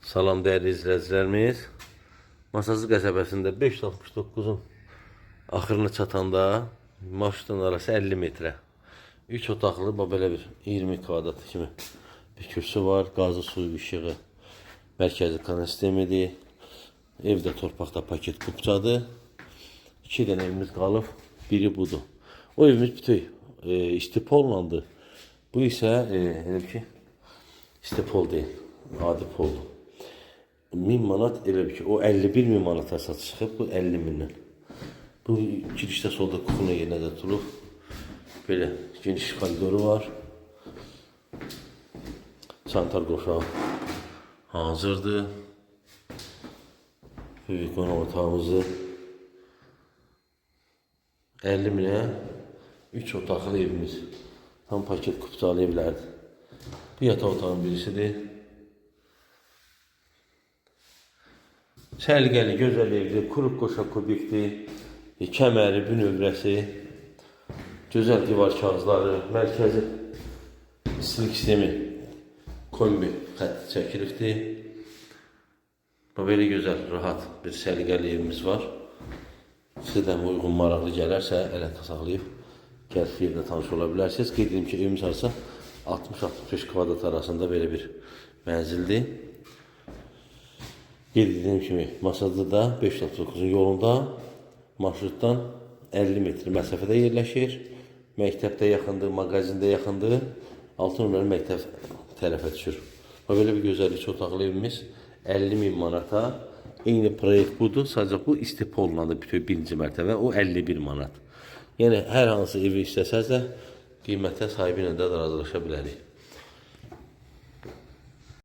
Salam değerli izləyicilərimiz. Masazlı qəsəbəsində 569-un axırına çatanda maşının arası 50 metrə. 3 otaqlı belə bir 20 kvadrat kimi bir kürsü var. Qazı, suyu, işığı, mərkəzi kanal sistemidir. Evdə torpaqda paket kupçadır. 2 dənə evimiz qalıb. Biri budur. O evimiz bütöv istipollandı. Bu isə elə ki istipol deyil, adi poldur. 1000 manat elə ki, o 51 min manata satış çıxıb, bu 50 mindən. Bu girişdə solda kuxuna yerinə də tutulub. Belə geniş koridoru var. Sanitar qoşağı hazırdır. Böyük qonaq otağımızı 50 minə 3 otaqlı evimiz. Tam paket kupçalı evlərdir. Bu yataq otağın birisidir. Səliqəli, gözəl evdir, kuruq qoşa kubikdir, kəməri, bünövrəsi, gözəl divar kağızları, mərkəzi istilik sistemi, kombi xətti çəkilibdir. Belə gözəl, rahat bir səliqəli evimiz var. Sizdən uyğun, maraqlı gələrsə, ələ tasaqlayıb, gəlib yerdə tanış ola bilərsiniz. Qeyd edim ki, evimiz arası 60-65 kvadrat arasında belə bir mənzildir. Qeyd edildiğim kimi Masazlıda 569-un yolunda marşrutdan 50 metr məsafədə yerləşir. Məktəbdə yaxındır, mağazində yaxındır. 6 nömrəli məktəb tərəfə düşür. Belə bir gözəl 2 otaqlı evimiz 50 min manata. Eyni proyekt budur, sadəcə bu istipollandı bütöv birinci mərtəbə, o 51 manat. Yəni hər hansı evi istəsəz də qiymətə sahibi ilə də razılaşa bilərik.